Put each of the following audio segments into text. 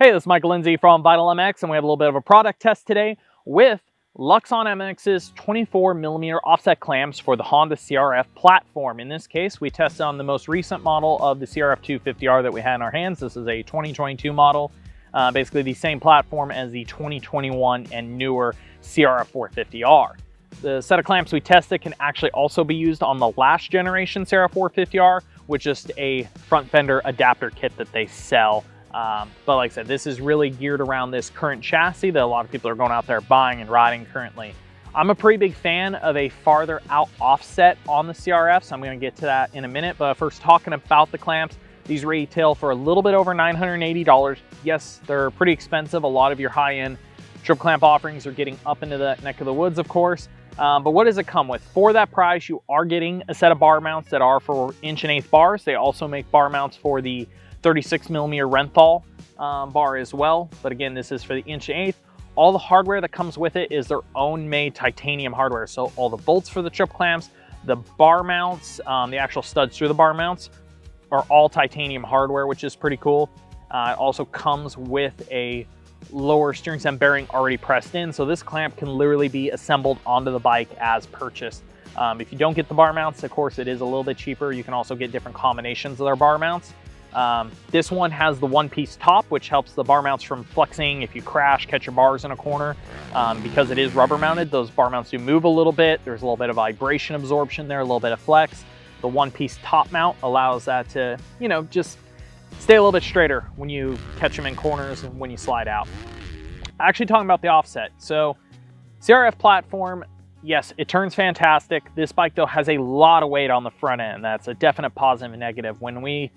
Hey, this is Michael Lindsay from Vital MX, and we have a little bit of a product test today with Luxon MX's 24mm offset clamps for the Honda CRF platform. In this case, we tested on the most recent model of the CRF250R that we had in our hands. This is a 2022 model, basically the same platform as the 2021 and newer CRF450R. The set of clamps we tested can actually also be used on the last generation CRF450R with just a front fender adapter kit that they sell. But like I said, this is really geared around this current chassis that a lot of people are going out there buying and riding currently. I'm a pretty big fan of a farther out offset on the CRF, so I'm going to get to that in a minute. But first, talking about the clamps, these retail for a little bit over $980. Yes, they're pretty expensive. A lot of your high-end triple clamp offerings are getting up into the neck of the woods, of course. But what does it come with? For that price, you are getting a set of bar mounts that are for 1/8" bars. They also make bar mounts for the 36mm Renthal bar as well. But again, this is for the 1/8". All the hardware that comes with it is their own made titanium hardware. So all the bolts for the triple clamps, the bar mounts, the actual studs through the bar mounts are all titanium hardware, which is pretty cool. It also comes with a lower steering stem bearing already pressed in. So this clamp can literally be assembled onto the bike as purchased. If you don't get the bar mounts, of course, it is a little bit cheaper. You can also get different combinations of their bar mounts. This one has the one-piece top, which helps the bar mounts from flexing if you crash, catch your bars in a corner. Because it is rubber mounted, those bar mounts do move a little bit. There's a little bit of vibration absorption there, a little bit of flex. The one-piece top mount allows that to, just stay a little bit straighter when you catch them in corners and when you slide out. Actually talking about the offset. So CRF platform, yes, it turns fantastic. This bike though has a lot of weight on the front end. That's a definite positive and negative. When we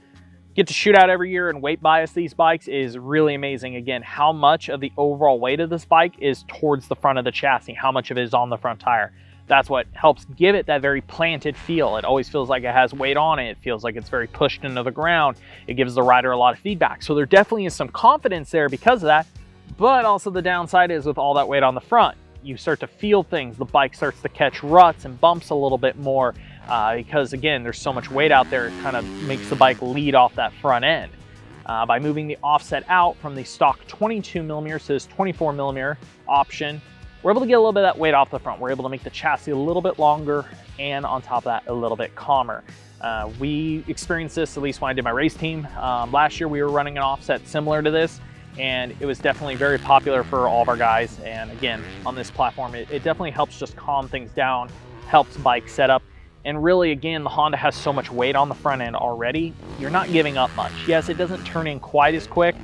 get to shoot out every year and weight bias these bikes is really amazing. Again, how much of the overall weight of this bike is towards the front of the chassis, how much of it is on the front tire. That's what helps give it that very planted feel. It always feels like it has weight on it. It feels like it's very pushed into the ground. It gives the rider a lot of feedback. So there definitely is some confidence there because of that. But also the downside is with all that weight on the front, you start to feel things. The bike starts to catch ruts and bumps a little bit more because again, there's so much weight out there, it kind of makes the bike lead off that front end. By moving the offset out from the stock 22mm to this 24mm option, we're able to get a little bit of that weight off the front. We're able to make the chassis a little bit longer and on top of that, a little bit calmer. We experienced this, at least when I did my race team. Last year, we were running an offset similar to this, and it was definitely very popular for all of our guys. And again, on this platform, it definitely helps just calm things down, helps bike setup. And really, again, the Honda has so much weight on the front end already, you're not giving up much. Yes, it doesn't turn in quite as quick,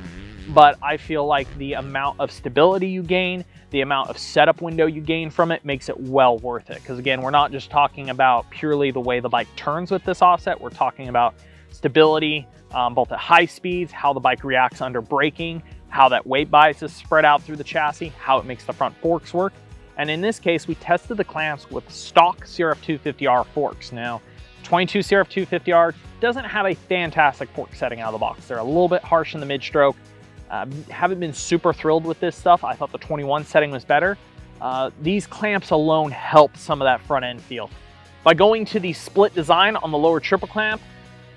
but I feel like the amount of stability you gain, the amount of setup window you gain from it makes it well worth it. Because again, we're not just talking about purely the way the bike turns with this offset, we're talking about stability, both at high speeds, how the bike reacts under braking, how that weight bias is spread out through the chassis, how it makes the front forks work. And in this case, we tested the clamps with stock CRF250R forks. Now, 22 CRF250R doesn't have a fantastic fork setting out of the box. They're a little bit harsh in the mid-stroke. Haven't been super thrilled with this stuff. I thought the 21 setting was better. These clamps alone help some of that front end feel. By going to the split design on the lower triple clamp,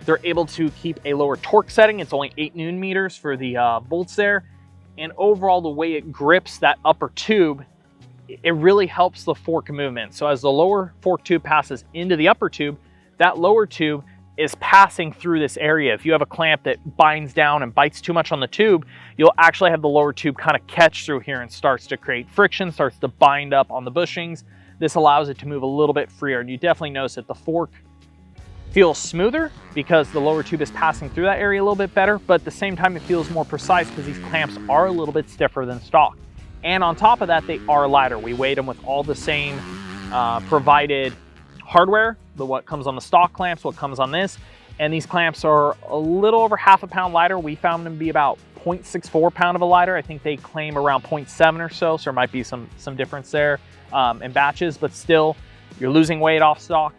they're able to keep a lower torque setting. It's only 8 Newton meters for the bolts there. And overall, the way it grips that upper tube, it really helps the fork movement. So as the lower fork tube passes into the upper tube, that lower tube is passing through this area. If you have a clamp that binds down and bites too much on the tube, you'll actually have the lower tube kind of catch through here and starts to create friction, starts to bind up on the bushings. This allows it to move a little bit freer, and you definitely notice that the fork feels smoother because the lower tube is passing through that area a little bit better, but at the same time it feels more precise because these clamps are a little bit stiffer than stock. And on top of that, they are lighter. We weighed them with all the same provided hardware, what comes on the stock clamps, what comes on this, and these clamps are a little over half a pound lighter. We found them to be about 0.64 pound of a lighter. I think they claim around 0.7 or so there might be some difference there in batches, but still, you're losing weight off stock,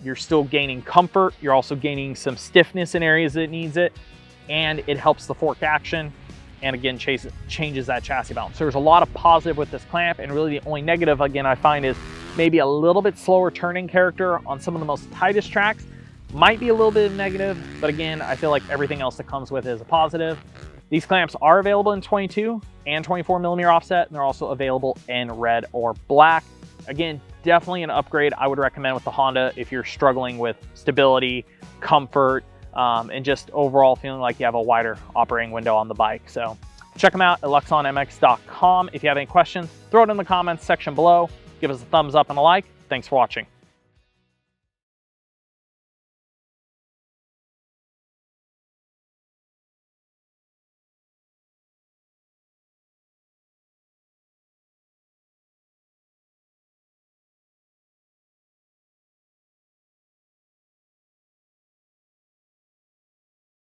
you're still gaining comfort, you're also gaining some stiffness in areas that it needs it, and it helps the fork action, and again, changes that chassis balance. So there's a lot of positive with this clamp, and really the only negative, again, I find is maybe a little bit slower turning character on some of the most tightest tracks. Might be a little bit negative, but again, I feel like everything else that comes with it is a positive. These clamps are available in 22 and 24 millimeter offset, and they're also available in red or black. Again, definitely an upgrade I would recommend with the Honda if you're struggling with stability, comfort, and just overall feeling like you have a wider operating window on the bike. So check them out at luxonmx.com. If you have any questions, throw it in the comments section below. Give us a thumbs up and a like. Thanks for watching.